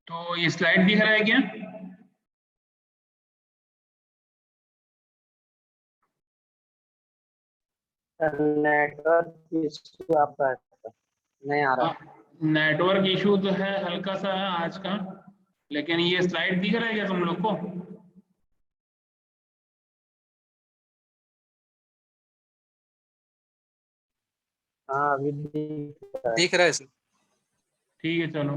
तो ये स्लाइड दिख रहा है क्या? नेटवर्क इशू आपका नहीं आ रहा। नेटवर्क इशू तो है, हल्का सा है आज का, लेकिन ये स्लाइड दिख रहा है क्या तुम लोग को? हाँ अभी दिख रहा है सर। ठीक है चलो।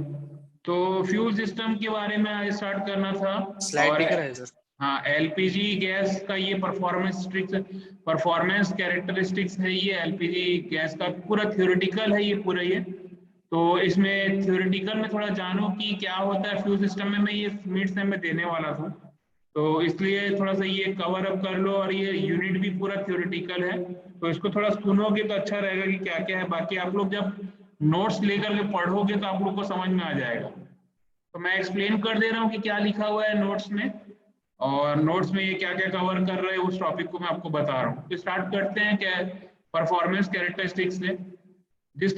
तो फ्यूल सिस्टम के बारे में आज स्टार्ट करना था। स्लाइड और दिख रहा है सर। हाँ, एलपीजी गैस का ये परफॉर्मेंस कैरेक्टरिस्टिक्स है। ये एलपीजी गैस का पूरा थ्योरेटिकल है ये पूरा ये। तो इसमें थ्योरेटिकल में थोड़ा जानो कि क्या होता है फ्यूल सिस्टम में। मैं ये मिड सेम में देने वाला था, तो इसलिए थोड़ा सा ये कवर अप कर लो। और ये यूनिट भी पूरा थ्योरेटिकल है, तो इसको थोड़ा सुनोगे तो अच्छा रहेगा कि क्या क्या है। बाकी आप लोग जब नोट्स लेकर के पढ़ोगे तो आप लोग को समझ में आ जाएगा। तो मैं एक्सप्लेन कर दे रहा हूँ कि क्या लिखा हुआ है नोट्स में, और नोट्स में ये क्या क्या कवर कर रहे हैं उस टॉपिक को मैं आपको बता रहा हूँ। तो स्टार्ट करते हैं क्या परफॉर्मेंस कैरेक्टरिस्टिक्स से। जिस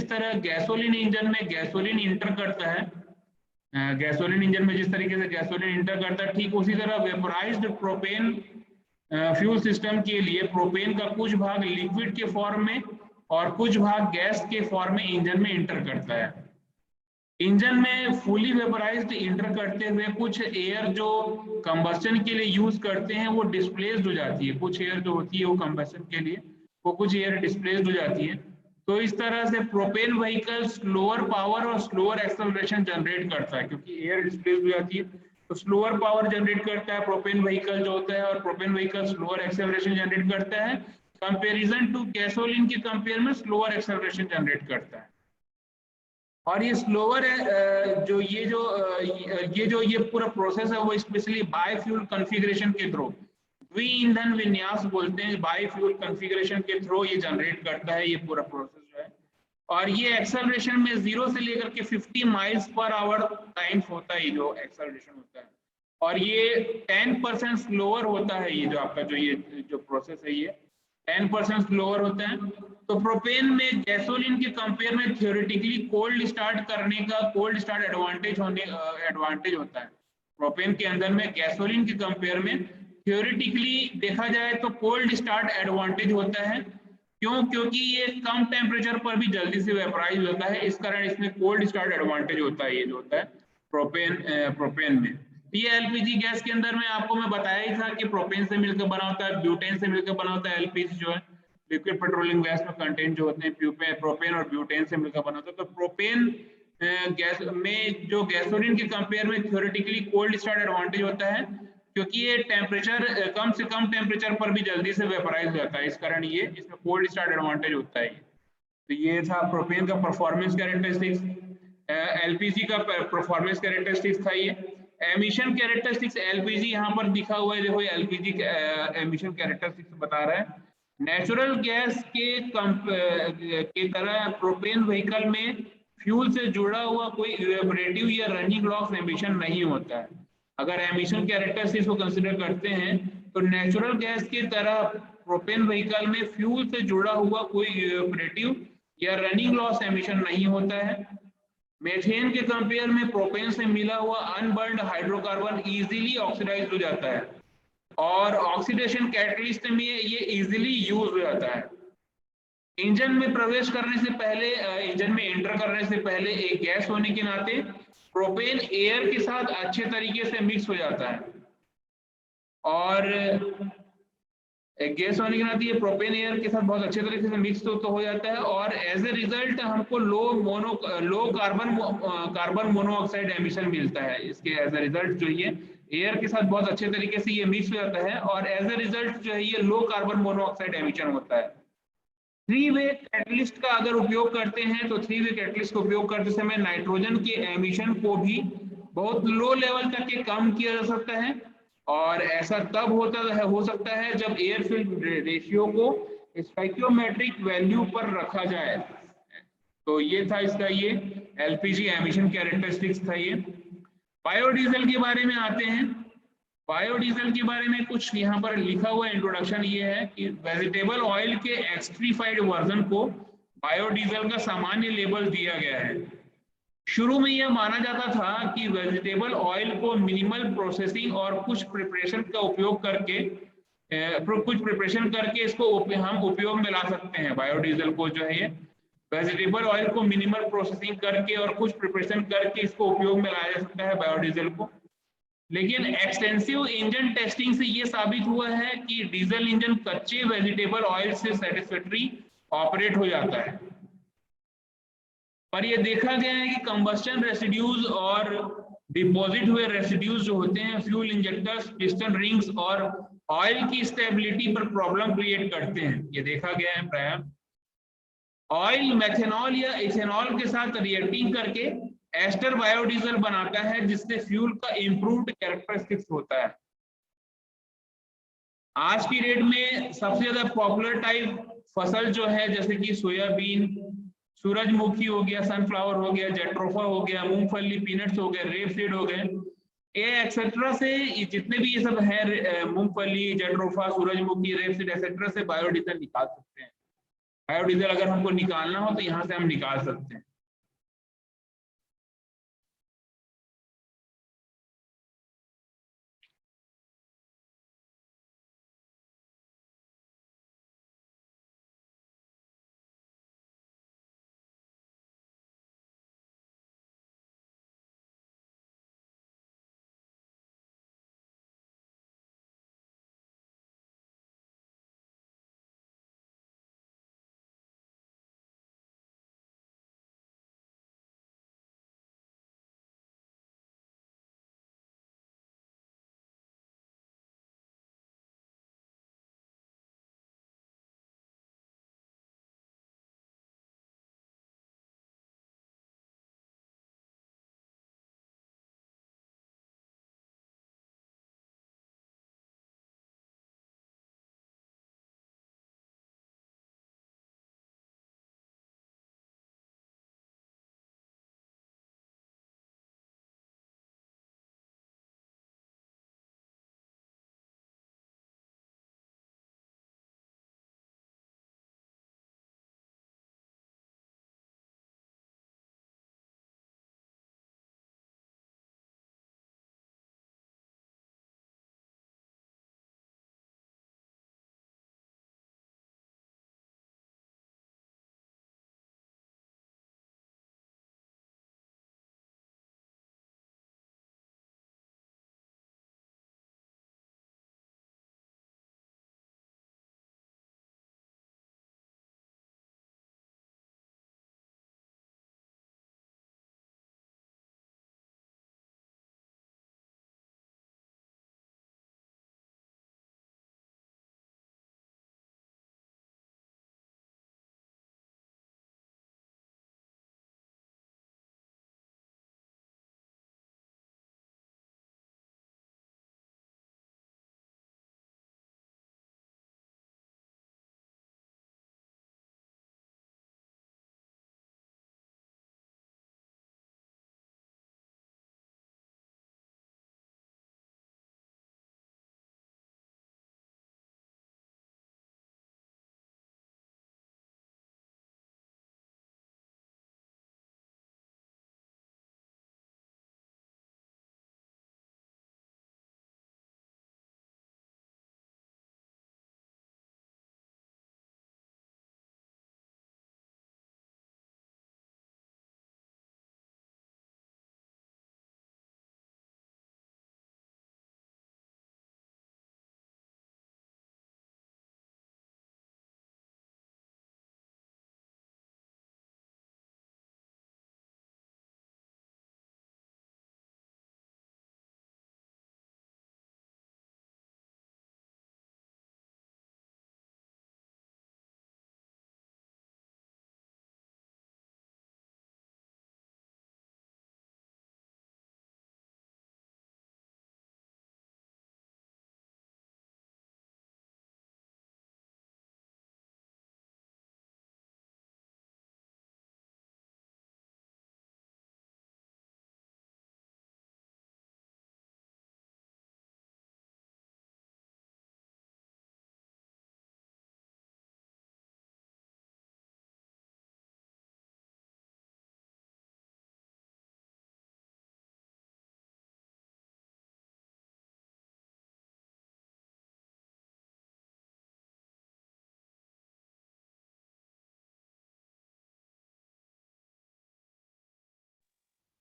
तरह गैसोलीन इंजन में गैसोलीन इंटर करता है, गैसोलीन इंजन में जिस तरीके से गैसोलीन इंटर करता है, ठीक उसी तरह वेपोराइज्ड प्रोपेन फ्यूल सिस्टम के लिए प्रोपेन का कुछ भाग लिक्विड के फॉर्म में और कुछ भाग गैस के फॉर्म में इंजन में इंटर करता है। इंजन में फुली वेपराइज्ड इंटर करते हुए कुछ एयर जो कंबस्टन के लिए यूज करते हैं वो डिस्प्लेस्ड हो जाती है। कुछ एयर जो होती है वो कंबस्टन के लिए, वो कुछ एयर डिस्प्लेस्ड हो जाती है। तो इस तरह से प्रोपेन व्हीकल स्लोअर पावर और स्लोअर एक्सेलरेशन जनरेट करता है, क्योंकि एयर डिस्प्लेस्ड हो जाती है तो स्लोअर पावर जनरेट करता है प्रोपेन व्हीकल जो होता है, और propane vehicle slower acceleration generate करता है। कंपेरिजन टू गैसोलीन के कंपेयर में स्लोअर एक्सेलरेशन जनरेट करता है। और ये स्लोअर है ये पूरा प्रोसेस है वो स्पेशली बायोफ्यूल कॉन्फ़िगरेशन के थ्रू, द्वि ईंधन विन्यास बोलते हैं, बायोफ्यूल कॉन्फ़िगरेशन के थ्रू ये जनरेट करता है ये पूरा प्रोसेस जो है। और ये एक्सेलरेशन में 0 से लेकर के 50 माइल्स पर आवर टाइम्स होता है जो एक्सेलरेशन होता है। और ये 10% स्लोअर होता है, ये जो आपका जो प्रोसेस है ये 10% स्लोअर होता है। तो प्रोपेन में गैसोलीन के कंपेयर में थ्योरेटिकली कोल्ड स्टार्ट एडवांटेज होता है। प्रोपेन के अंदर में गैसोलीन के कंपेयर में थ्योरेटिकली देखा जाए तो कोल्ड स्टार्ट एडवांटेज होता है। क्यों? क्योंकि ये कम टेम्परेचर पर भी जल्दी से वेपराइज होता है, इस कारण इसमें कोल्ड स्टार्ट एडवांटेज होता है ये जो होता है प्रोपेन में। ये एलपीजी गैस के अंदर में आपको मैं बताया ही था कि प्रोपेन से मिलकर बना होता है, ब्यूटेन से मिलकर बना होता है। एलपीजी जो है लिक्विड पेट्रोलियम गैस में कंटेंट जो होते हैं प्रोपेन और ब्यूटेन से मिलकर बना होता है। तो प्रोपेन गैस में जो गैसोलीन के कंपेयर में थ्योरेटिकली कोल्ड स्टार्ट एडवांटेज होता है, क्योंकि ये टेम्परेचर कम से कम टेम्परेचर पर भी जल्दी से वेपराइज हो जाता है, इस कारण ये इसमें कोल्ड स्टार्ट एडवांटेज होता है। तो ये था प्रोपेन का परफॉर्मेंस कैरेक्टरिस्टिक्स। एलपीजी का परफॉर्मेंस कैरेक्टरिस्टिक्स था ये। एमिशन कैरेक्टरिस्टिक्स एलपीजी यहाँ पर दिखा हुआ है, देखो एलपीजी एमिशन कैरेक्टरिस्टिक्स बता रहा है। नेचुरल गैस के तरह प्रोपेन व्हीकल में फ्यूल से जुड़ा हुआ कोई इवेपोरेटिव या रनिंग लॉस एमिशन नहीं होता है। अगर एमिशन कैरेक्टरिस्टिक्स को कंसीडर करते हैं तो नेचुरल गैस की तरह प्रोपेन व्हीकल में फ्यूल से जुड़ा हुआ कोई इवेपोरेटिव या रनिंग लॉस एमिशन नहीं होता है। मेथेन के कंपेयर में प्रोपेन से मिला हुआ अनबर्न्ड हाइड्रोकार्बन इजीली ऑक्सीडाइज हो जाता है, और ऑक्सीडेशन कैटलिस्ट में ये इजीली यूज हो जाता है। इंजन में प्रवेश करने से पहले, इंजन में एंटर करने से पहले एक गैस होने के नाते प्रोपेन एयर के साथ अच्छे तरीके से मिक्स हो जाता है, और एक गैस होने के नाते ये प्रोपेन एयर के साथ बहुत अच्छे तरीके से मिक्स तो हो जाता है, और एज ए रिजल्ट हमको लो कार्बन मोनोऑक्साइड एमिशन मिलता है। इसके एज ए रिजल्ट जो ये एयर के साथ बहुत अच्छे तरीके से ये मिक्स हो जाता है, और एज ए रिजल्ट जो है ये लो कार्बन मोनोऑक्साइड एमिशन होता है। थ्री वे कैटलिस्ट का अगर उपयोग करते हैं तो थ्री वे कैटलिस्ट का उपयोग करते समय नाइट्रोजन के एमिशन को भी बहुत लो लेवल तक के कम किया जा सकता है, और ऐसा तब हो सकता है जब एयर फिल्म रेशियो को स्टोइकियोमेट्रिक वैल्यू पर रखा जाए। तो ये था इसका ये एलपीजी एमिशन कैरेक्टरिस्टिक्स था ये। बायोडीजल के बारे में आते हैं। बायोडीजल के बारे में कुछ यहाँ पर लिखा हुआ इंट्रोडक्शन ये है कि वेजिटेबल ऑयल के एक्सट्रीफाइड वर्जन को बायोडीजल का सामान्य लेबल दिया गया है। शुरू में यह माना जाता था कि वेजिटेबल ऑयल को मिनिमल प्रोसेसिंग और कुछ प्रिपरेशन का उपयोग करके कुछ प्रिपरेशन करके इसको हम उपयोग में ला सकते हैं। बायोडीजल को जो है ये वेजिटेबल ऑयल को मिनिमल प्रोसेसिंग करके और कुछ प्रिपरेशन करके इसको उपयोग में लाया जा सकता है बायोडीजल को। लेकिन एक्सटेंसिव इंजन टेस्टिंग से ये साबित हुआ है कि डीजल इंजन कच्चे वेजिटेबल ऑयल से सेटिस्फैक्टरी ऑपरेट हो जाता है। पर ये देखा गया है कि कंबस्टन रेसिड्यूज और डिपॉजिट हुए रेसिड्यूज जो होते हैं फ्यूल इंजेक्टर्स, पिस्टन रिंग्स और ऑयल की स्टेबिलिटी पर प्रॉब्लम क्रिएट करते हैं। ये देखा गया है प्राय ऑयल मेथनॉल या इथेनॉल के साथ रिएक्टिंग करके एस्टर बायोडीजल बनाता है, जिससे फ्यूल का इंप्रूव्ड कैरेक्टरिस्टिक्स होता है। आज की डेट में सबसे ज्यादा पॉपुलर टाइप फसल जो है जैसे कि सोयाबीन, सूरजमुखी हो गया, सनफ्लावर हो गया, जेट्रोफा हो गया, मूंगफली, पीनट्स हो गए, रेपसीड हो गए, ये एक्सेट्रा से जितने भी ये सब है मूंगफली, जेट्रोफा, सूरजमुखी, रेपसीड एक्सेट्रा से बायोडीजल निकाल सकते हैं। बायोडीजल अगर हमको निकालना हो तो यहाँ से हम निकाल सकते हैं।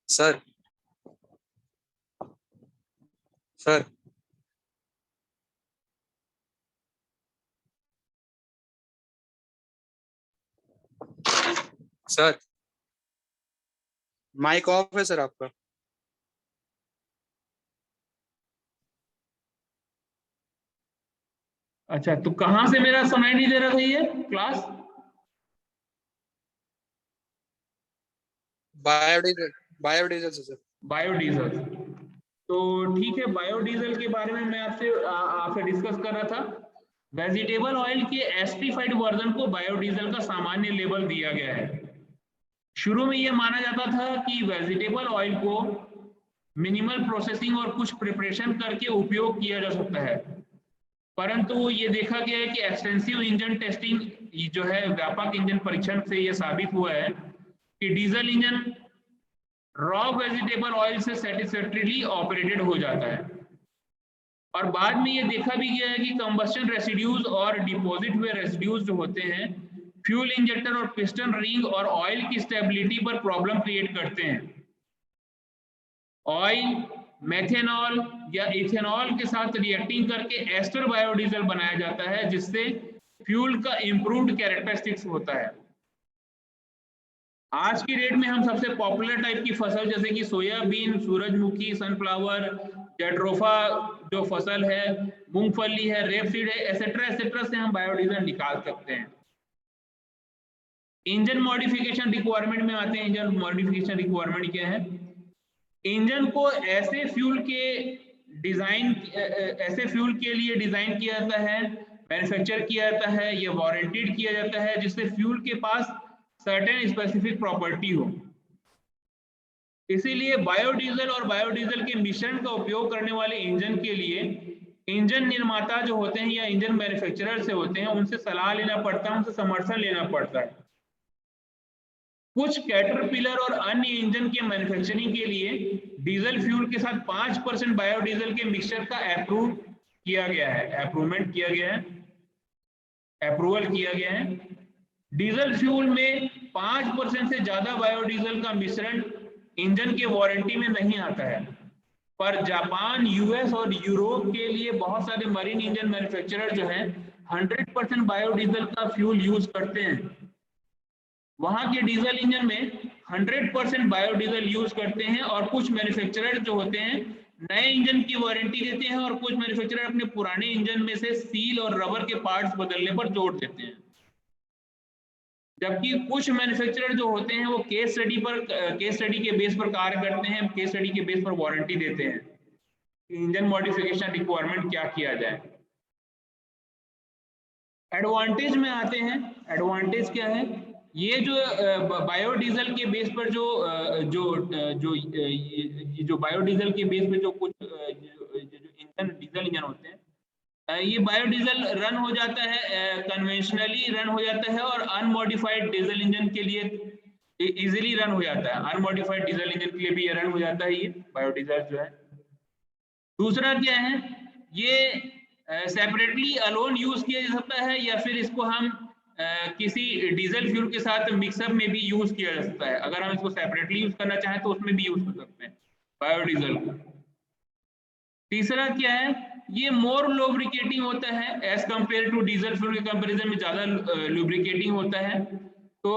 Sir sir sir mike off है सर आपका। अच्छा, तो कहां से मेरा सुनाई नहीं दे रहा था ये क्लास? बायोडीजल बायोडीजल से सर। बायोडीजल। तो ठीक है, बायोडीजल के बारे में मैं आपसे डिस्कस कर रहा था। वेजिटेबल ऑयल के एस्ट्रीफाइड वर्जन को बायोडीजल का सामान्य लेबल दिया गया है। शुरू में यह माना जाता था कि वेजिटेबल ऑयल को मिनिमल प्रोसेसिंग और कुछ प्रिपरेशन करके उपयोग किया जा सकता है, परंतु ये देखा गया है कि एक्सटेंसिव इंजन टेस्टिंग जो है, व्यापक इंजन परीक्षण से यह साबित हुआ है कि diesel engine raw vegetable oil से सेटिस्फैक्टरीली ऑपरेटेड हो जाता है। और बाद में ये देखा भी गया है कि कंबस्शन रेसिड्यूज और डिपॉजिट हुए रेसिड्यूज जो होते हैं, फ्यूल इंजेक्टर और पिस्टन रिंग और ऑयल की स्टेबिलिटी पर प्रॉब्लम क्रिएट करते हैं। ऑयल मेथेनॉल या इथेनॉल के साथ रिएक्टिंग करके एस्टर बायोडीजल बनाया जाता है, जिससे फ्यूल का इंप्रूव्ड कैरेक्टरिस्टिक्स होता है। आज की डेट में हम सबसे पॉपुलर टाइप की फसल जैसे कि सोयाबीन, सूरजमुखी, सनफ्लावर, जेट्रोफा जो फसल है, मूंगफली है, रेपसीड है, एसेट्रा से हम बायोडीजल निकाल सकते हैं। इंजन मॉडिफिकेशन रिक्वायरमेंट में आते हैं। इंजन मॉडिफिकेशन रिक्वायरमेंट क्या है? इंजन को ऐसे फ्यूल के लिए डिजाइन किया जाता है, मैन्युफैक्चर किया जाता है, ये वारंटेड किया जाता है, जिससे फ्यूल के पास सर्टेन स्पेसिफिक प्रॉपर्टी हो। इसीलिए बायोडीजल और बायोडीजल के मिश्रण का उपयोग करने वाले इंजन के लिए इंजन निर्माता जो होते हैं या इंजन मैन्युफैक्चरर से होते हैं, उनसे सलाह लेना पड़ता है, उनसे समर्थन लेना पड़ता है। कुछ कैटरपिलर और अन्य इंजन के मैन्युफैक्चरिंग के लिए डीजल फ्यूल के साथ 5% बायोडीजल के मिक्सचर का अप्रूवल किया गया है। डीजल फ्यूल में 5% से ज्यादा बायोडीजल का मिश्रण इंजन के वारंटी में नहीं आता है, पर जापान, यूएस और यूरोप के लिए बहुत सारे मरीन इंजन मैन्युफैक्चरर जो हैं 100% बायोडीजल का फ्यूल यूज करते हैं। वहां के डीजल इंजन में 100% बायोडीजल यूज करते हैं, और कुछ मैन्युफैक्चरर जो होते हैं नए इंजन की वारंटी देते हैं, और कुछ मैन्युफैक्चरर अपने पुराने इंजन में से सील और रबर के पार्ट्स बदलने पर जोर देते हैं। जबकि कुछ मैन्युफैक्चरर जो होते हैं वो केस स्टडी के बेस पर कार्य करते हैं, केस स्टडी के बेस पर वारंटी देते हैं कि इंजन मॉडिफिकेशन रिक्वायरमेंट क्या किया जाए। एडवांटेज में आते हैं। एडवांटेज क्या है? ये जो बायोडीजल के बेस पर जो बायोडीजल के बेस पे जो कुछ डीजल इंजन होते हैं, ये बायोडीजल रन हो जाता है, कन्वेंशनली रन हो जाता है, और अनमॉडिफाइड डीजल इंजन के लिए इजीली रन हो जाता है। अनमॉडिफाइड डीजल इंजन के लिए भी ये रन हो जाता है, ये बायोडीजल जो है। दूसरा क्या है? ये सेपरेटली अलोन यूज किया जा सकता है, या फिर इसको हम किसी डीजल फ्यूल के साथ मिक्सअप में भी यूज किया जा सकता है। अगर हम इसको सेपरेटली यूज करना चाहें तो उसमें भी यूज कर सकते हैं बायोडीजल को। तीसरा क्या है? ये मोर लुब्रिकेटिंग होता है as compare to diesel fuel के कंपैरिजन में ज्यादा लुब्रिकेटिंग होता है, तो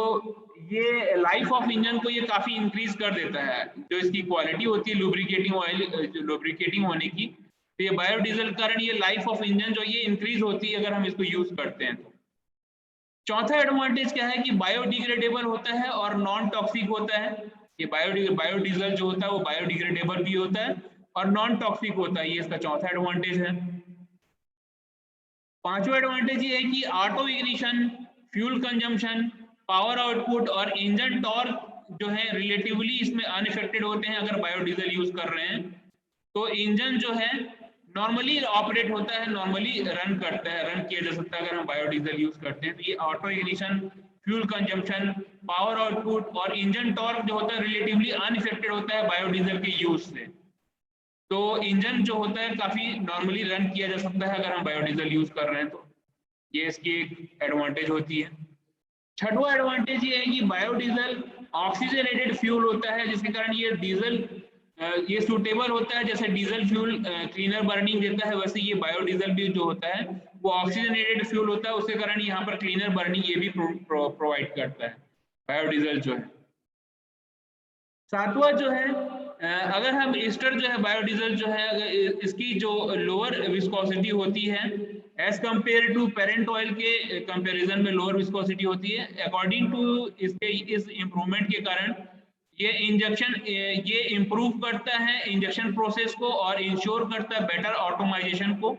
ये लाइफ ऑफ इंजन को ये काफी इंक्रीज कर देता है। जो इसकी क्वालिटी होती है लुब्रिकेटिंग ऑयल, लुब्रिकेटिंग होने की, तो ये बायोडीजल के कारण ये लाइफ ऑफ इंजन जो ये इंक्रीज होती है अगर हम इसको यूज करते हैं तो। चौथा एडवांटेज क्या है कि बायोडिग्रेडेबल होता है और नॉन टॉक्सिक होता है। ये बायोडीजल जो होता है वो बायोडिग्रेडेबल भी होता है और नॉन टॉक्सिक होता है, ये इसका चौथा एडवांटेज है। पांचवा एडवांटेज ये है कि auto ignition, fuel consumption, power output और इंजन टॉर्क जो है रिलेटिवली इसमें अनअफेक्टेड होते हैं अगर बायोडीजल यूज कर रहे हैं। तो इंजन जो है नॉर्मली ऑपरेट होता है, नॉर्मली रन करता है, रन किया जा सकता है अगर हम बायोडीजल यूज करते हैं। तो ये auto ignition, fuel consumption, power output और इंजन टॉर्क जो होता है रिलेटिवली अनअफेक्टेड होता है बायोडीजल के यूज से। तो इंजन जो होता है काफी नॉर्मली रन किया जा सकता है अगर हम बायोडीजल यूज कर रहे हैं तो, ये इसकी एक एडवांटेज होती है। छठवां एडवांटेज ये है कि बायोडीजल ऑक्सीजनेटेड फ्यूल होता है, जिसके कारण ये डीजल ये सूटेबल होता है। जैसे डीजल फ्यूल क्लीनर बर्निंग देता है, वैसे ये बायोडीजल भी जो होता है वो ऑक्सीजनेटेड फ्यूल होता है, उसके कारण यहाँ पर क्लीनर बर्निंग ये भी प्रोवाइड करता है बायोडीजल जो है। सातवां जो है अगर हम ईस्टर जो है बायोडीजल जो है, अगर इसकी जो लोअर विस्कोसिटी होती है as compare to parent oil के कंपैरिजन में लोअर विस्कोसिटी होती है। अकॉर्डिंग टू इसके इस इम्प्रूवमेंट के कारण ये इंजेक्शन ये इम्प्रूव करता है इंजेक्शन प्रोसेस को और इंश्योर करता है बेटर ऑटोमाइजेशन को,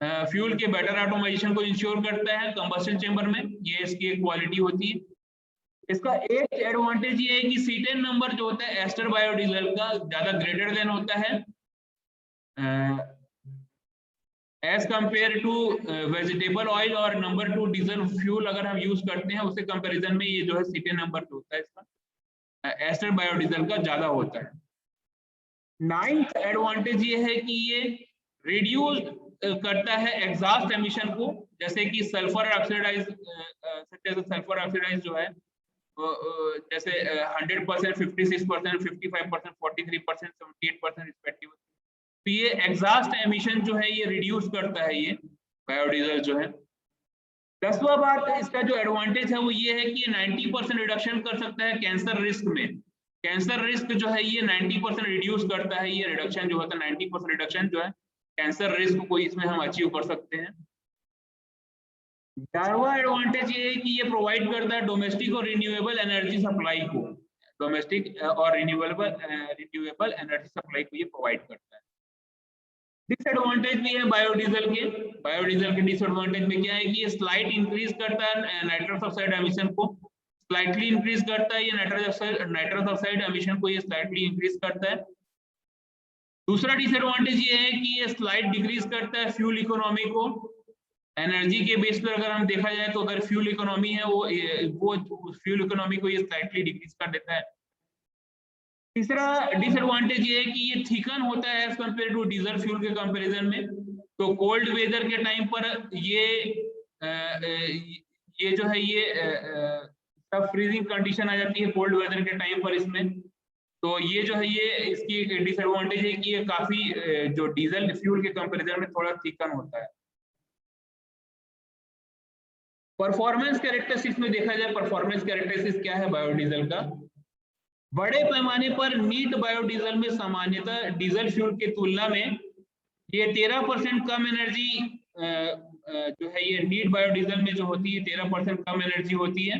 फ्यूल के बेटर ऑटोमाइजेशन को इंश्योर करता है कंबस्शन चेंबर में। ये इसकी एक क्वालिटी होती है। इसका एक एडवांटेज ये है कि सीटेन नंबर जो होता है एस्टर बायोडीजल का ज्यादा ग्रेटर देन होता है as compare to vegetable oil, और नंबर 2 डीजल फ्यूल अगर हम यूज करते हैं उसके कंपैरिजन में ये जो है सीटेन नंबर जो होता है इसका एस्टर बायोडीजल का ज्यादा होता है। 9th एडवांटेज ये है कि ये रिड्यूस करता है एग्जॉस्ट एमिशन को, जैसे कि सल्फर ऑक्सीडाइज सल्फर ऑक्सीडाइज जो है जैसे 100%, 56%, 55%, 43%, 78% रिस्पेक्टिव। तो ये एग्जॉस्ट एमिशन जो है ये रिड्यूस करता है ये बायोडीजल जो है। 10वां बात इसका जो एडवांटेज है वो ये है कि ये 90% रिडक्शन कर सकता है कैंसर रिस्क में। कैंसर रिस्क जो है ये 90% रिड्यूस करता है। ये रिडक्शन जो होता है 90% रिडक्शन जो है कैंसर रिस्क को इसमें हम अचीव कर सकते हैं। 11वां एडवांटेज ये है कि ये प्रोवाइड करता है डोमेस्टिक और रिन्यूएबल एनर्जी सप्लाई को, डोमेस्टिक और रिन्यूएबल एनर्जी सप्लाई को ये प्रोवाइड करता है। डिसएडवांटेज भी है बायोडीजल के डिसएडवांटेज में क्या है कि ये स्लाइट इंक्रीज करता है नाइट्रस ऑक्साइड एमिशन को, स्लाइटली इंक्रीज करता है ये नाइट्रस ऑक्साइड एमिशन को ये स्लाइटली इंक्रीज करता है। दूसरा डिसएडवांटेज ये है कि ये स्लाइट डिक्रीज करता है फ्यूल इकोनॉमी को। एनर्जी के बेस पर अगर हम देखा जाए तो अगर फ्यूल इकोनॉमी है वो फ्यूल इकोनॉमी को ये स्लाइटली डिक्रीज कर देता है। तीसरा डिसएडवांटेज ये है कि ये थिकन होता है as compare to diesel fuel के कंपैरिजन में। तो कोल्ड वेदर के टाइम पर ये जो है ये सब फ्रीजिंग कंडीशन आ जाती है कोल्ड वेदर के टाइम पर इसमें। तो ये जो है ये इसकी डिसएडवांटेज है कि ये काफी जो डीजल फ्यूल के कंपैरिजन में थोड़ा थिकन होता है। परफॉर्मेंस कैरेक्टरिस्टिक्स में देखा जाए, परफॉर्मेंस कैरेक्टरिस्टिक्स क्या है बायोडीजल का? बड़े पैमाने पर नीट बायोडीजल में सामान्यतः डीजल फ्यूल की तुलना में ये 13% कम एनर्जी जो है ये नीट बायोडीजल में जो होती है 13% कम एनर्जी होती है।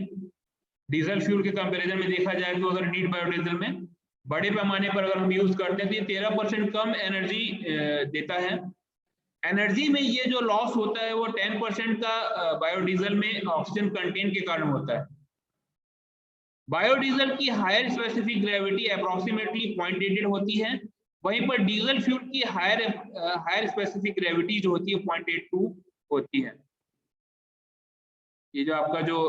डीजल फ्यूल के कंपैरिजन में देखा जाए तो अगर नीट बायोडीजल में बड़े पैमाने पर अगर हम यूज करते हैं तो ये 13% कम एनर्जी देता है। एनर्जी में ये जो लॉस होता है वो 10% का बायोडीजल में ऑक्सीजन कंटेंट के कारण होता है। बायोडीजल की हायर स्पेसिफिक ग्रेविटी अप्रोक्सीमेटली 0.88 होती है, वहीं पर डीजल फ्यूल की हायर स्पेसिफिक ग्रेविटी जो होती है 0.82 होती है। ये जो आपका जो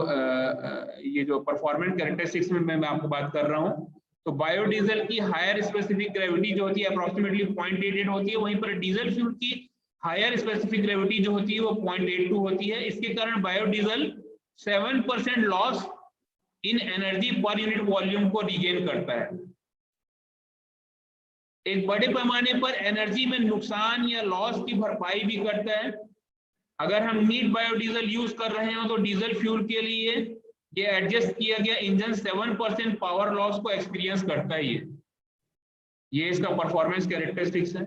ये जो परफॉर्मेंस कैरेक्टरिस्टिक्स में मैं आपको बात कर रहा हूँ, तो बायोडीजल की हायर स्पेसिफिक ग्रेविटी जो होती है अप्रोक्सीमेटली 0.88 होती है, वहीं पर डीजल फ्यूल की हायर स्पेसिफिक ग्रेविटी जो होती है वो 0.82 होती है। इसके कारण biodiesel 7% loss in energy per unit volume को रिगेन करता है। एक बड़े पैमाने पर एनर्जी में नुकसान या लॉस की भरपाई भी करता है। अगर हम नीट बायोडीजल यूज कर रहे हो तो डीजल फ्यूल के लिए ये एडजस्ट किया गया इंजन 7% पावर लॉस को एक्सपीरियंस करता है। ये इसका परफॉर्मेंस कैरेक्टरिस्टिक्स है।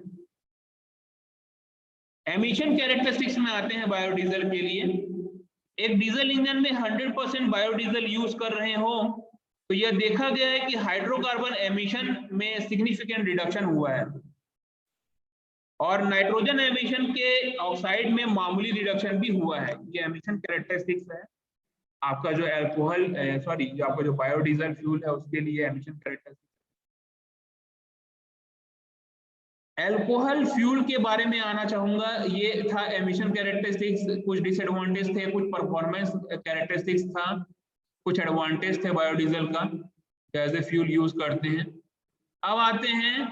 एमिशन कैरेक्टरिस्टिक्स में आते हैं बायोडीजल के लिए। एक डीजल इंजन में 100% बायोडीजल यूज कर रहे हो तो यह देखा गया है कि हाइड्रोकार्बन एमिशन में सिग्निफिकेंट रिडक्शन हुआ है और नाइट्रोजन एमिशन के ऑक्साइड में मामूली रिडक्शन भी हुआ है। ये एमिशन कैरेक्टरिस्टिक्स है आपका जो अल्कोहल जो आपका जो बायोडीजल फ्यूल है उसके लिए एमिशन कैरेक्टरिस्टिक्स। अल्कोहल फ्यूल के बारे में आना चाहूंगा। ये था एमिशन कैरेक्टरिस्टिक्स, कुछ डिसएडवांटेज थे, कुछ परफॉर्मेंस कैरेक्टरिस्टिक्स था, कुछ एडवांटेज थे बायोडीजल का जैसे फ्यूल यूज करते हैं। अब आते हैं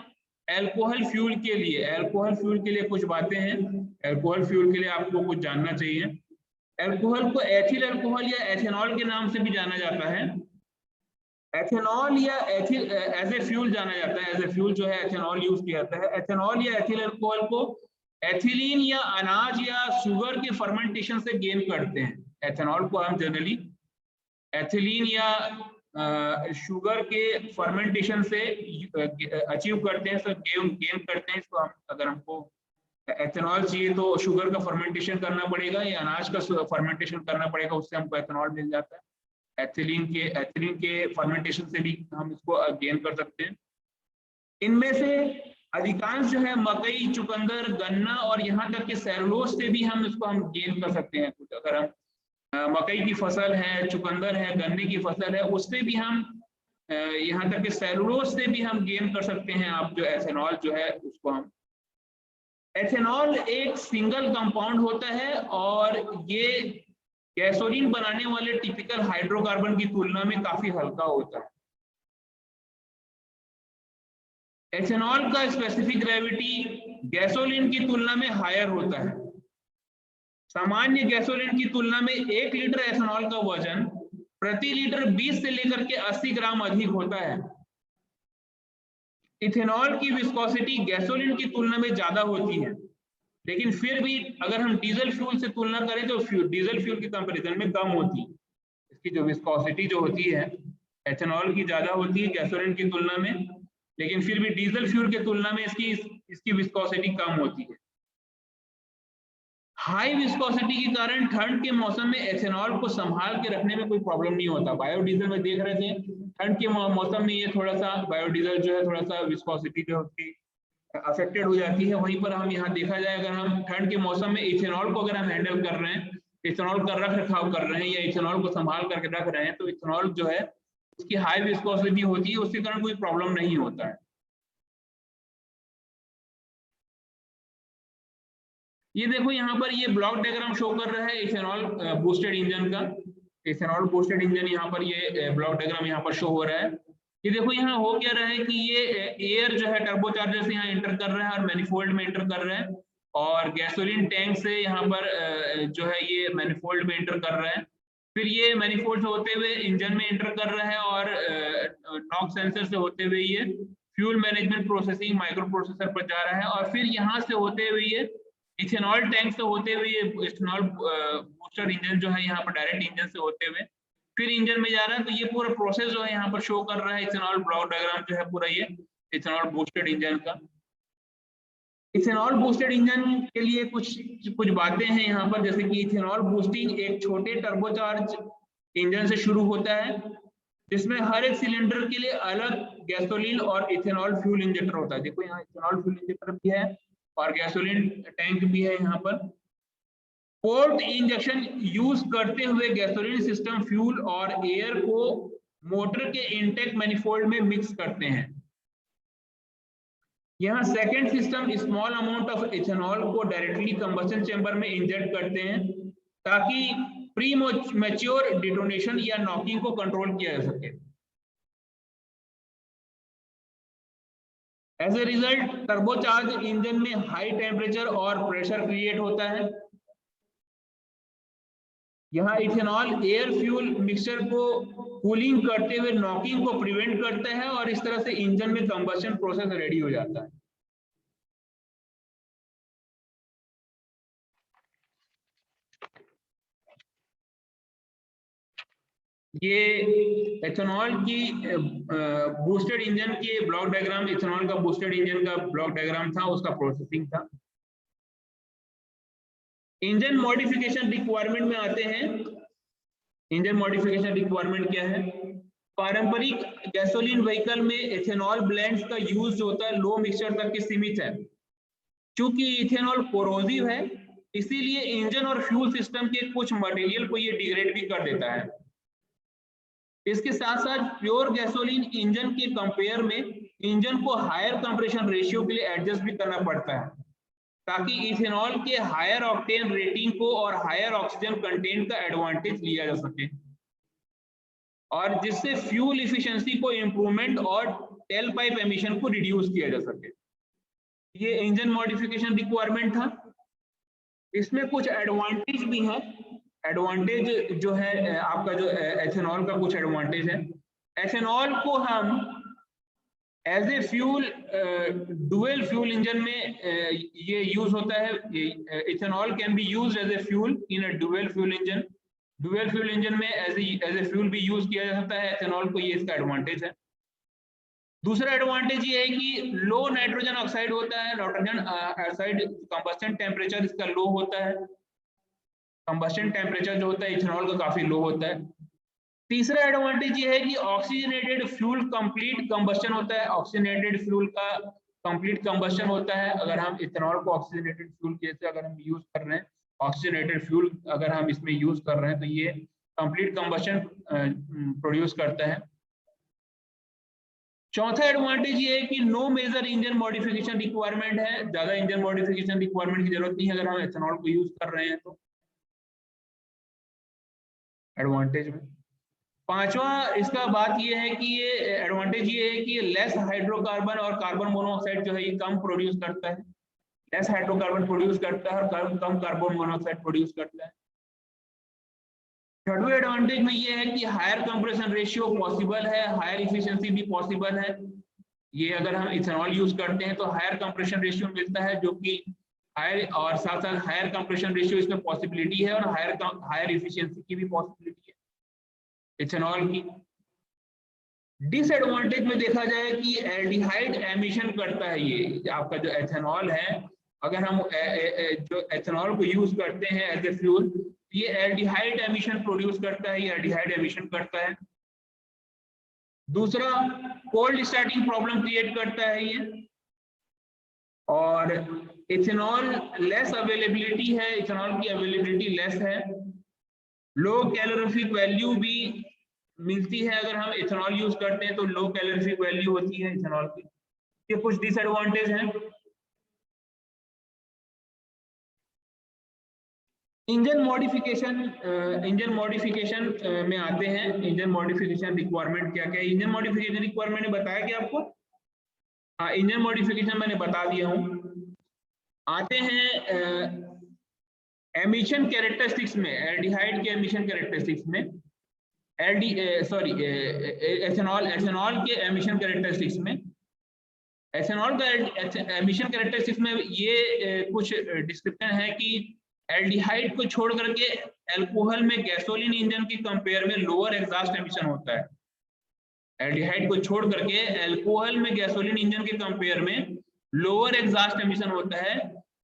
अल्कोहल फ्यूल के लिए। अल्कोहल फ्यूल के लिए कुछ बातें हैं। अल्कोहल फ्यूल के लिए आपको कुछ जानना चाहिए। अल्कोहल को एथिल अल्कोहल या एथेनॉल के नाम से भी जाना जाता है। एथेनॉल या एज ए फ्यूल जाना जाता है, एज ए फ्यूल जो है एथेनॉल यूज किया जाता है। एथेनॉल या एथिल अल्कोहल को एथिलीन या अनाज या शुगर के फर्मेंटेशन से गेन करते हैं। एथेनॉल को हम जनरली एथिलीन या शुगर के फर्मेंटेशन से अचीव करते हैं, सो गेन करते हैं। इसको हम अगर हमको एथेनॉल चाहिए तो शुगर का फर्मेंटेशन करना पड़ेगा या अनाज का फर्मेंटेशन करना पड़ेगा, उससे हमको एथेनॉल मिल जाता है। एथिलीन के फर्मेंटेशन से भी हम इसको गेन कर सकते हैं। इनमें से अधिकांश जो है मकई, चुकंदर, गन्ना और यहाँ तक कि सेलुलोज से भी हम इसको गेन कर सकते हैं। कुछ अगर हम मकई की फसल है, चुकंदर है, गन्ने की फसल है, उससे भी हम यहाँ तक कि सेलुलोज से भी हम गेन कर सकते हैं। आप जो एथेनॉल जो है उसको हम, एथेनॉल एक सिंगल कंपाउंड होता है और ये गैसोलीन बनाने वाले टिपिकल हाइड्रोकार्बन की तुलना में काफी हल्का होता है। एथेनॉल का स्पेसिफिक ग्रेविटी गैसोलीन की तुलना में हायर होता है। सामान्य गैसोलीन की तुलना में 1 लीटर एथेनॉल का वजन प्रति लीटर 20 से लेकर के 80 ग्राम अधिक होता है। इथेनॉल की विस्कोसिटी गैसोलीन की तुलना में ज्यादा होती है, लेकिन फिर भी अगर हम डीजल फ्यूल से तुलना करें तो डीजल फ्यूल के कंपैरिजन में कम होती है। इसकी जो विस्कोसिटी जो होती है एथेनॉल की ज्यादा होती है गैसोलीन की तुलना में, लेकिन फिर भी डीजल फ्यूल की तुलना में इसकी विस्कोसिटी कम होती है। हाई विस्कोसिटी के कारण ठंड के मौसम में एथेनॉल को संभाल के रखने में कोई प्रॉब्लम नहीं होता। बायोडीजल में देख रहे थे, ठंड के मौसम में ये थोड़ा सा बायोडीजल जो है थोड़ा सा विस्कोसिटी जो होती अफेक्टेड हो जाती है। वहीं पर हम यहाँ देखा जाए, अगर हम ठंड के मौसम में इथेनॉल को अगर हम हैंडल कर रहे हैं, इथेनॉल का रख रखाव कर रहे हैं या इथेनॉल को संभाल करके रख रहे हैं, तो इथेनॉल जो है उसकी हाई विस्कोसिटी होती है, उसके कारण कोई प्रॉब्लम नहीं होता है। ये देखो यहाँ पर ये ब्लॉक डायग्राम शो कर रहा है इथेनॉल बूस्टेड इंजन का। इथेनॉल बूस्टेड इंजन यहाँ पर ये ब्लॉक डायग्राम यहाँ पर शो हो रहा है। ये देखो यहाँ हो क्या रहा है कि ये एयर जो है टर्बोचार्जर से यहाँ एंटर कर रहा है और मैनिफोल्ड में एंटर कर रहा है, और गैसोलीन टैंक से यहाँ पर जो है ये मैनिफोल्ड में एंटर कर रहा है। फिर ये मैनिफोल्ड से होते हुए इंजन में एंटर कर रहा है और नॉक सेंसर से होते हुए ये fuel management processing micro processor पर जा रहा है, और फिर यहाँ से होते हुए ये इथेनॉल टैंक से होते हुए ये इथेनॉल बूस्टर इंजन जो है यहाँ पर डायरेक्ट इंजन से होते हुए फिर इंजन में जा रहा है। तो ये पूरा प्रोसेस जो है यहाँ पर शो कर रहा है इथेनॉल ब्लॉक डायग्राम जो है पूरा ये इथेनॉल बूस्टेड इंजन का। इथेनॉल बूस्टेड इंजन के लिए कुछ बातें हैं यहाँ पर, जैसे कि इथेनॉल बूस्टिंग एक छोटे टर्बोचार्ज इंजन से शुरू होता है, जिसमें हर एक सिलेंडर के लिए अलग गैसोलीन और इथेनॉल फ्यूल इंजेक्टर होता है। देखो यहाँ इथेनॉल फ्यूल इंजेक्टर भी है और गैसोलीन टैंक भी है यहाँ पर। पोर्ट इंजेक्शन यूज करते हुए गैसोलीन सिस्टम फ्यूल और एयर को मोटर के इनटेक मैनिफोल्ड में मिक्स करते हैं। यहाँ second system small amount of ethanol को डायरेक्टली कंबशन चेंबर में इंजेक्ट करते हैं ताकि प्री मैच्योर डिटोनेशन या नॉकिंग को कंट्रोल किया जा सके। As a result turbocharge engine में हाई टेम्परेचर और प्रेशर क्रिएट होता है। यहाँ इथेनॉल एयर फ्यूल मिक्सचर को कूलिंग करते हुए नॉकिंग को प्रिवेंट करता है और इस तरह से इंजन में कंबशन प्रोसेस रेडी हो जाता है। ये इथेनॉल की बूस्टेड इंजन के ब्लॉक डायग्राम, इथेनॉल का बूस्टेड इंजन का ब्लॉक डायग्राम था, उसका प्रोसेसिंग था। इंजन मॉडिफिकेशन रिक्वायरमेंट में आते हैं। इंजन मॉडिफिकेशन रिक्वायरमेंट क्या है? पारंपरिक गैसोलीन व्हीकल में इथेनॉल ब्लेंड्स का यूज जो होता है लो मिक्सचर तक के सीमित है। चूंकि इथेनॉल कोरोसिव है, इसीलिए इंजन और फ्यूल सिस्टम के कुछ मटेरियल को ये डिग्रेड भी कर देता है। इसके साथ साथ प्योर गैसोलीन इंजन के कंपेयर में इंजन को हायर कंप्रेशन रेशियो के लिए एडजस्ट भी करना पड़ता है ताकि इथेनॉल के हायर ऑक्टेन रेटिंग को और हायर ऑक्सीजन कंटेंट का एडवांटेज लिया जा सके, और जिससे फ्यूल इफिशिएंसी को इंप्रूवमेंट और टेल पाइप एमिशन को रिड्यूस किया जा सके। ये इंजन मॉडिफिकेशन रिक्वायरमेंट था। इसमें कुछ एडवांटेज भी है। एडवांटेज जो है आपका जो एथेनॉल का कुछ एडवांटेज है। एथेनॉल को हम as a fuel dual fuel engine में ये यूज होता है। Ethanol can be use as a fuel in a dual fuel engine. Dual fuel engine में एज ए फ्यूल भी यूज किया जा सकता है एथेनॉल को, ये इसका एडवांटेज है। दूसरा एडवांटेज ये है कि लो नाइट्रोजन ऑक्साइड होता है, नाइट्रोजन ऑक्साइड कंबस्शन टेम्परेचर इसका लो होता है, कंबस्शन टेम्परेचर जो होता है इथेनॉल का काफी लो होता है। तीसरा एडवांटेज ये है कि ऑक्सीजनेटेड फ्यूल कंप्लीट कंबस्शन होता है, ऑक्सीजनेटेड फ्यूल का कंप्लीट कंबस्शन होता है। अगर हम इथेनॉल को ऑक्सीजनेटेड फ्यूल जैसे अगर हम यूज कर रहे हैं, ऑक्सीजनेटेड फ्यूल अगर हम इसमें यूज कर रहे हैं तो ये कंप्लीट कंबस्शन प्रोड्यूस करता है। चौथा एडवांटेज ये है कि no major engine modification requirement है, ज्यादा इंजन मॉडिफिकेशन रिक्वायरमेंट की जरूरत नहीं है अगर हम एथेनॉल को यूज कर रहे हैं तो, एडवांटेज में। पांचवा इसका बात ये है कि ये एडवांटेज ये है कि लेस हाइड्रोकार्बन और कार्बन मोनोऑक्साइड जो है ये कम प्रोड्यूस करता है, लेस हाइड्रोकार्बन प्रोड्यूस करता है और कम कार्बन मोनोऑक्साइड प्रोड्यूस करता है। थर्ड एडवांटेज में ये है कि हायर कंप्रेशन रेशियो पॉसिबल है, हायर इफिशिएंसी भी पॉसिबल है। ये अगर हम इथेनॉल यूज करते हैं तो हायर कंप्रेशन रेशियो मिलता है जो कि हायर, और साथ साथ हायर कंप्रेशन रेशियो इसमें पॉसिबिलिटी है और हायर इफिशिएंसी की भी पॉसिबिलिटी है इथेनॉल की। डिसएडवांटेज में देखा जाए कि एल्डिहाइड एमिशन करता है ये आपका जो एथेनॉल है, अगर हम जो एथेनॉल को यूज करते हैं एज ए फ्यूल, ये एल्डिहाइड एमिशन प्रोड्यूस करता है, ये एल्डिहाइड एमिशन करता है। दूसरा कोल्ड स्टार्टिंग प्रॉब्लम क्रिएट करता है ये। और इथेनॉल लेस अवेलेबिलिटी है, इथेनॉल की अवेलेबिलिटी लेस है। लो कैलोरीफिक वैल्यू भी मिलती है, अगर हम इथेनॉल यूज करते हैं तो लो कैलोरीफिक वैल्यू होती है इथेनॉल की। ये कुछ डिसएडवांटेज हैं। इंजन मॉडिफिकेशन में आते हैं। इंजन मॉडिफिकेशन रिक्वायरमेंट क्या क्या है? इंजन मॉडिफिकेशन रिक्वायरमेंट ने बताया क्या आपको? हाँ, इंजन मॉडिफिकेशन मैंने बता दिया हूँ। आते हैं एमिशन कैरेक्टरिस्टिक्स में, एल्डिहाइड के एमिशन कैरेक्टरिस्टिक्स में, एथेनॉल के एमिशन कैरेक्टरिस्टिक्स में। एथेनॉल का एमिशन कैरेक्टरिस्टिक्स में ये कुछ डिस्क्रिप्शन है कि एल्डिहाइड को छोड़ करके अल्कोहल में गैसोलीन इंजन की कंपेयर में लोअर एग्जॉस्ट एमिशन होता है। एल्डिहाइड को छोड़ करके अल्कोहल में गैसोलीन इंजन के कंपेयर में लोअर एग्जॉस्ट एमिशन होता है।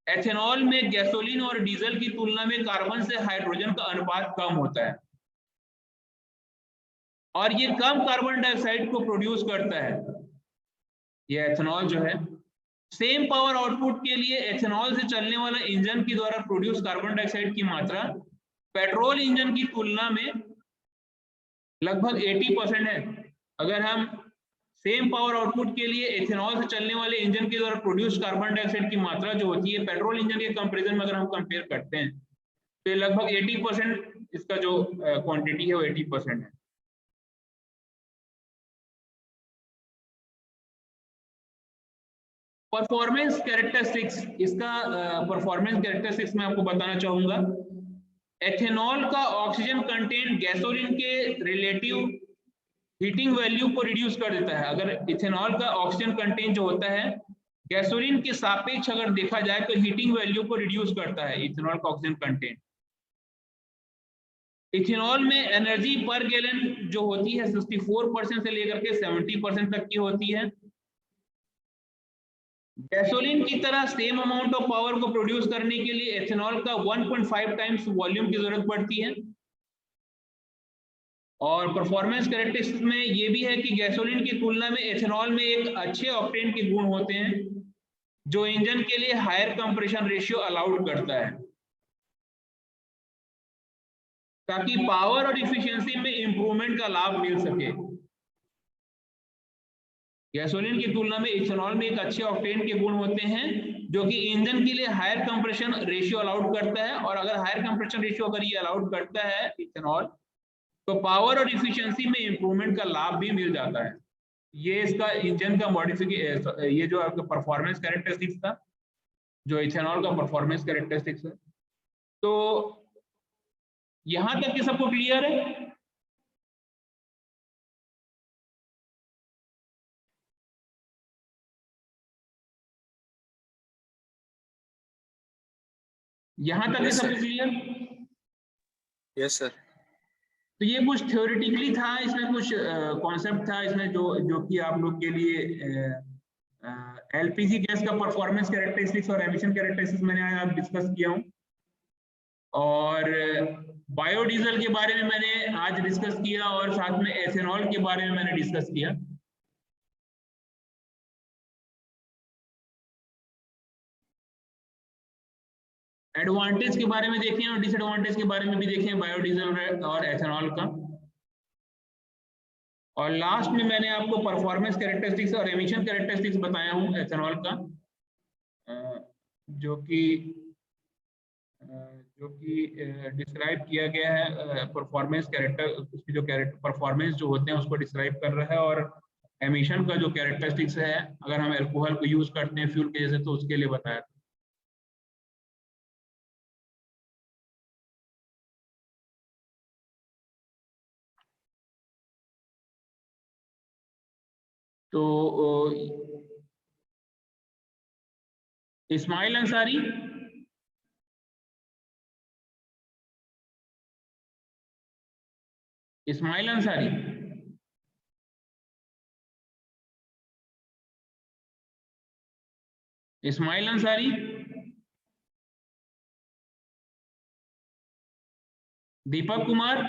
एथेनॉल में गैसोलीन और डीजल की तुलना में कार्बन से हाइड्रोजन का अनुपात कम होता है और ये कम कार्बन डाइऑक्साइड को प्रोड्यूस करता है ये एथेनॉल जो है। सेम पावर आउटपुट के लिए एथेनॉल से चलने वाला इंजन के द्वारा प्रोड्यूस कार्बन डाइऑक्साइड की मात्रा पेट्रोल इंजन की तुलना में लगभग 80% है। अगर हम सेम पावर आउटपुट के लिए एथेनॉल से चलने वाले इंजन के द्वारा प्रोड्यूस कार्बन डाइऑक्साइड की मात्रा जो होती है पेट्रोल इंजन के कंपैरिजन में अगर हम कंपेयर करते हैं तो लगभग 80% इसका जो क्वांटिटी है वो 80% है। परफॉर्मेंस कैरेक्टरिस्टिक्स, इसका परफॉर्मेंस कैरेक्टरिस्टिक्स मैं आपको बताना चाहूंगा। एथेनॉल का ऑक्सीजन कंटेंट गैसोलीन के रिलेटिव हीटिंग वैल्यू को रिड्यूस कर देता है। अगर इथेनॉल का ऑक्सीजन कंटेंट जो होता है गैसोलीन के सापेक्ष अगर देखा जाए तो हीटिंग वैल्यू को रिड्यूस करता है इथेनॉल का ऑक्सीजन कंटेंट। इथेनॉल में एनर्जी पर गैलन जो होती है 64% से लेकर के 70% तक की होती है। गैसोलीन की तरह सेम अमाउंट ऑफ पावर को प्रोड्यूस करने के लिए एथेनॉल का 1.5 टाइम्स वॉल्यूम की जरूरत पड़ती है। और परफॉर्मेंस कैरेक्टरिस्टिक्स में ये भी है कि गैसोलीन की तुलना में एथेनॉल में एक अच्छे ऑक्टेन के गुण होते हैं जो इंजन के लिए हायर कंप्रेशन रेशियो अलाउड करता है ताकि पावर और इफिशियंसी में इंप्रूवमेंट का लाभ मिल सके। गैसोलीन की तुलना में इथेनॉल में एक अच्छे ऑक्टेन के गुण होते हैं जो कि इंजन के लिए हायर कंप्रेशन रेशियो अलाउड करता है। और अगर हायर कंप्रेशन रेशियो अगर ये अलाउड करता है इथेनॉल तो पावर और इफिशियंसी में इंप्रूवमेंट का लाभ भी मिल जाता है। ये इसका इंजन का मॉडिफिकेशन, ये जो आपका परफॉर्मेंस कैरेक्टरिस्टिक्स था जो इथेनॉल का परफॉर्मेंस कैरेक्टरिस्टिक्स है। तो यहां तक ये सबको क्लियर है? यहाँ तक ये Yes, सब sir. क्लियर? Yes sir. तो ये कुछ थ्योरेटिकली था, इसमें कुछ कॉन्सेप्ट था इसमें जो कि आप लोग के लिए एलपीजी गैस का परफॉर्मेंस कैरेक्टरिस्टिक्स और एमिशन कैरेक्टरिस्टिक्स मैंने आज डिस्कस किया हूँ। और बायोडीजल के बारे में मैंने आज डिस्कस किया और साथ में एथेनॉल के बारे में मैंने डिस्कस किया। एडवांटेज के बारे में देखें और डिसएडवांटेज के बारे में भी देखें बायोडीजल और एथेनॉल का। और लास्ट में मैंने आपको परफॉर्मेंस कैरेक्टरिस्टिक्स और एमिशन कैरेक्टरिस्टिक्स बताया हूँ एथेनॉल का, जो कि डिस्क्राइब किया गया है परफॉर्मेंस कैरेक्टर, उसकी जो कैरेक्टर परफॉर्मेंस जो होते हैं उसको डिस्क्राइब कर रहा है। और एमिशन का जो कैरेक्टरिस्टिक्स है, अगर हम अल्कोहल को यूज करते हैं फ्यूल के जैसे, तो उसके लिए बताया था। तो इस्माइल अंसारी, इस्माइल अंसारी, इस्माइल अंसारी, दीपक कुमार,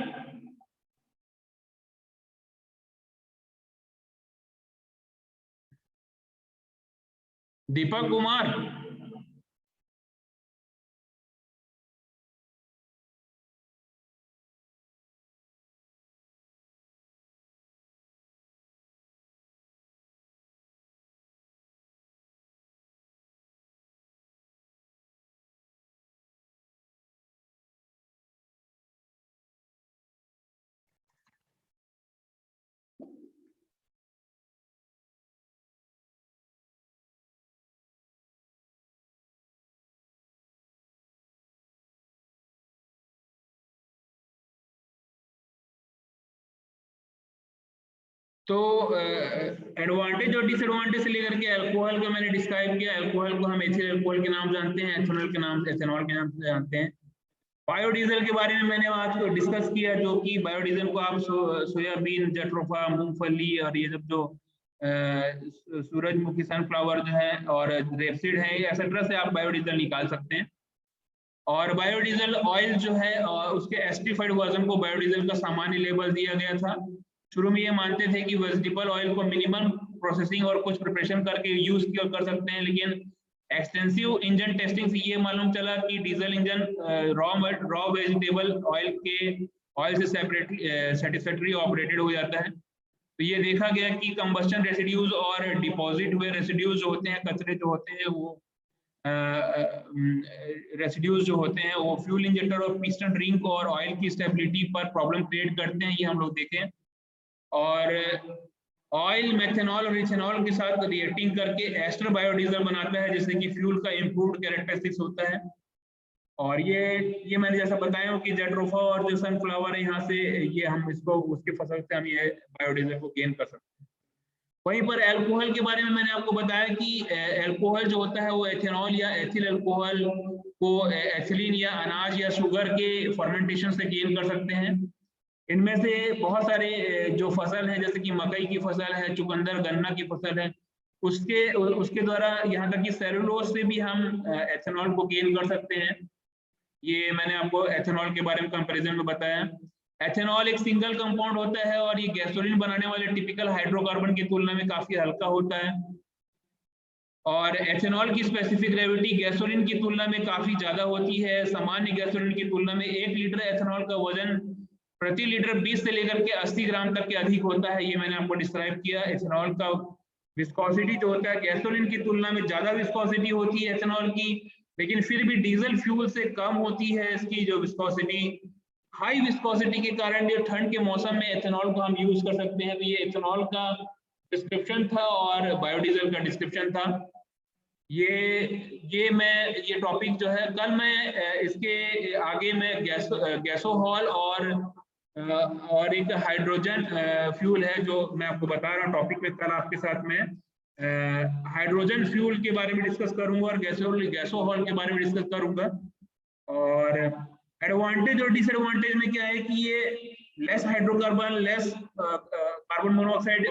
दीपक कुमार, तो एडवांटेज और डिसएडवांटेज से लेकर के अल्कोहल का मैंने डिस्क्राइब किया। अल्कोहल को हम एथिल अल्कोहल के नाम जानते हैं, एथेनॉल के नाम, एथेनॉल के नाम से जानते हैं। बायोडीजल के बारे में मैंने आज डिस्कस किया, जो कि बायोडीजल को आप सोयाबीन, जट्रोफा, मूंगफली और ये सब जो सूरजमुखी, सनफ्लावर जो है और रेपसीड है, एक्सेट्रा से आप बायोडीजल निकाल सकते हैं। और बायोडीजल ऑयल जो है उसके एस्टिफाइड वर्जन को बायोडीजल का सामान्य लेबल दिया गया था। शुरू में ये मानते थे कि वेजिटेबल ऑयल को मिनिमम प्रोसेसिंग और कुछ प्रिपरेशन करके यूज कर सकते हैं, लेकिन एक्सटेंसिव इंजन टेस्टिंग से ये मालूम चला कि diesel engine raw vegetable oil से सेटिस्फैक्टरी ऑपरेटेड हो जाता है। तो ये देखा गया कि कंबस्टन रेसिड्यूज और डिपॉजिट हुए रेसिड्यूज जो होते हैं, कचरे जो होते हैं, वो रेसिड्यूज जो होते हैं वो फ्यूल इंजेक्टर और पिस्टन रिंग और ऑयल की स्टेबिलिटी पर प्रॉब्लम क्रिएट करते हैं, ये हम लोग देखें। और ऑयल मेथनॉल और इथेनॉल के साथ रिएक्टिंग करके एस्टर बायोडीजल बनाता है, जिससे कि फ्यूल का इम्प्रूव्ड कैरेक्टरिस्टिक्स होता है। और ये मैंने जैसा बताया हूँ कि जेट्रोफा और जो सनफ्लावर है, यहाँ से ये हम इसको उसकी फसल से हम ये बायोडीजल को गेन कर सकते हैं। वहीं पर अल्कोहल के बारे में मैंने आपको बताया कि अल्कोहल जो होता है वो एथेनॉल या एथिल अल्कोहल को एथिलीन या अनाज या शुगर के फर्मेंटेशन से गेन कर सकते हैं। इनमें से बहुत सारे जो फसल है, जैसे कि मकई की फसल है, चुकंदर गन्ना की फसल है, उसके द्वारा यहाँ तक कि सेलुलोज से भी हम एथेनॉल को गेन कर सकते हैं। ये मैंने आपको एथेनॉल के बारे में कंपैरिजन में बताया। एथेनॉल एक सिंगल कंपाउंड होता है और ये गैसोलीन बनाने वाले टिपिकल हाइड्रोकार्बन की तुलना में काफी हल्का होता है। और एथेनॉल की स्पेसिफिक ग्रेविटी गैसोलीन की तुलना में काफी ज्यादा होती है। सामान्य गैसोलीन की तुलना में 1 लीटर एथेनॉल का वजन प्रति लीटर 20 से लेकर के 80 ग्राम तक के अधिक होता है। ये मैंने आपको डिस्क्राइब किया। एथेनॉल का विस्कोसिटी जो होता है गैसोलीन की तुलना में ज्यादा विस्कोसिटी होती है एथेनॉल की, लेकिन फिर भी डीजल फ्यूल से कम होती है इसकी जो विस्कोसिटी। हाई विस्कोसिटी के कारण ये ठंड के मौसम में एथेनॉल को हम यूज कर सकते हैं। तो ये एथेनॉल का डिस्क्रिप्शन था और बायोडीजल का डिस्क्रिप्शन था। ये टॉपिक जो है कल मैं इसके आगे मैं गैसोहॉल और एक हाइड्रोजन फ्यूल है जो मैं आपको बता रहा हूँ टॉपिक में, कल आपके साथ में हाइड्रोजन फ्यूल के बारे में डिस्कस करूंगा और गैसोहॉल के बारे में डिस्कस करूंगा। और एडवांटेज और डिसएडवांटेज में क्या है कि ये less hydrocarbon, less carbon monoxide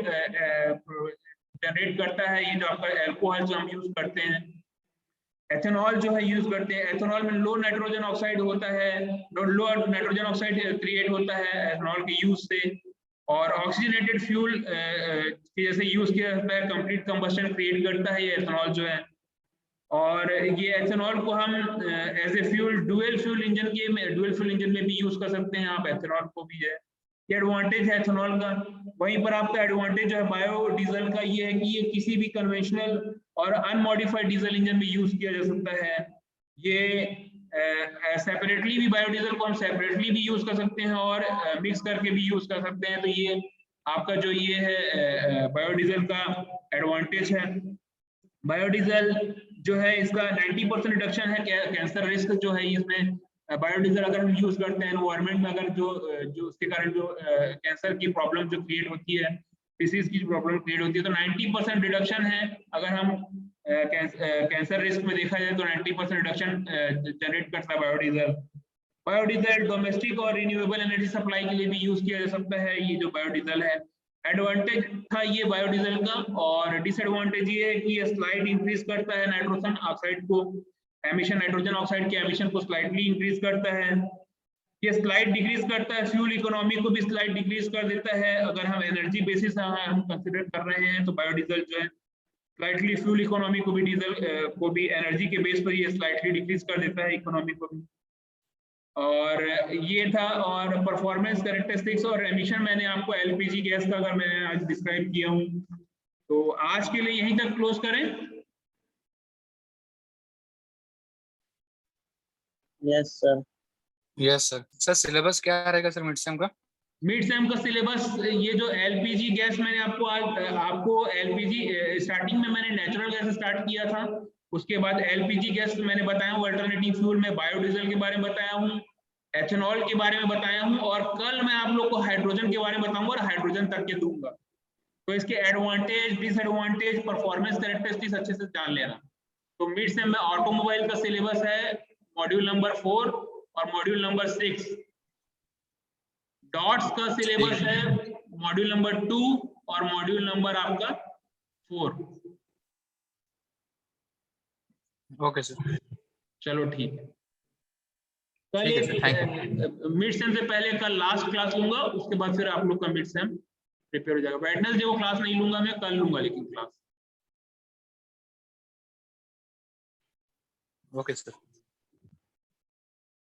generate करता है। ये जो आपका एल्कोहल जो हम यूज करते हैं, एथेनॉल जो है यूज करते हैं, एथेनॉल में लो नाइट्रोजन ऑक्साइड होता है, लो नाइट्रोजन ऑक्साइड क्रिएट होता है एथेनॉल के यूज से। और ऑक्सीजनेटेड फ्यूल जैसे यूज किया जाता है, कंप्लीट कंबस्शन क्रिएट करता है ये एथेनॉल जो है। और ये एथेनॉल को हम as a fuel dual fuel engine में भी यूज कर सकते हैं आप एथेनॉल को भी है। ये एडवांटेज है एथेनॉल का। वहीं पर आपका एडवांटेज जो है बायोडीजल का ये है कि ये किसी भी कन्वेंशनल और अनमॉडिफाइड डीजल इंजन में यूज किया जा सकता है। ये सेपरेटली भी बायोडीजल को हम सेपरेटली भी यूज कर सकते हैं और मिक्स करके भी यूज कर सकते हैं। तो ये आपका जो ये है बायोडीजल का एडवांटेज है। बायोडीजल जो है इसका 90% रिडक्शन है कैंसर रिस्क जो है इसमें। बायोडीजल अगर हम यूज करते हैं एनवायरनमेंट में, अगर जो उसके कारण जो कैंसर की प्रॉब्लम जो क्रिएट होती है, डिसीज की प्रॉब्लम क्रिएट होती है, तो 90% रिडक्शन है। अगर हम कैंसर रिस्क में देखा जाए तो 90% रिडक्शन जनरेट करता है बायोडीजल। बायोडीजल डोमेस्टिक और रिन्यूएबल एनर्जी सप्लाई के लिए भी यूज किया जा सकता है ये जो बायोडीजल है। एडवांटेज था ये बायोडीजल का, और डिसएडवांटेज ये है कि ये स्लाइड इंक्रीज करता है नाइट्रोजन ऑक्साइड को, एमिशन नाइट्रोजन ऑक्साइड के एमिशन को स्लाइडली इंक्रीज करता है। ये स्लाइड डिक्रीज करता है फ्यूल इकोनॉमी को भी स्लाइड डिक्रीज कर देता है। अगर हम एनर्जी बेसिस हम कंसिडर कर रहे हैं तो बायोडीजल जो है स्लाइटली फ्यूल इकोनॉमी को भी डीजल को भी एनर्जी के बेस पर ये स्लाइटली डिक्रीज कर देता है इकोनॉमी को भी। और ये था। और परफॉर्मेंस कैरेक्टरिस्टिक्स और एमिशन मैंने आपको एलपीजी गैस का अगर मैंने आज डिस्क्राइब किया हूँ, तो आज के लिए यहीं तक क्लोज करें। Yes sir. Yes sir. Sir syllabus क्या रहेगा सर मिड सेम का? मिड सेम का सिलेबस ये जो एलपीजी गैस मैंने आपको एलपीजी स्टार्टिंग में मैंने नेचुरल गैस स्टार्ट किया था, उसके बाद एलपीजी गैस मैंने बताया हूँ, अल्टरनेटिव फ्यूल में बायोडीजल के बारे में बताया हूँ, एथेनॉल के बारे में बताया हूँ, और कल मैं आप लोग को हाइड्रोजन के बारे में बताऊंगा और हाइड्रोजन तक के दूंगा। तो इसके एडवांटेज, डिसएडवांटेज, परफॉर्मेंस कैरेक्टरिस्टिक्स अच्छे से जान लेना। तो मिड सेम में ऑटोमोबाइल का सिलेबस है मॉड्यूल नंबर 4 और मॉड्यूल नंबर 6। डॉट्स का सिलेबस है मॉड्यूल नंबर 2 और मॉड्यूल नंबर आपका 4। Okay sir. चलो ठीक है। कल मिड सेम से पहले कल लास्ट क्लास लूंगा, उसके बाद फिर आप लोग का मिड सेम प्रिपेयर हो जाएगा। वेडनेसडे को क्लास नहीं लूंगा मैं, कल लूंगा लेकिन क्लास। Okay sir.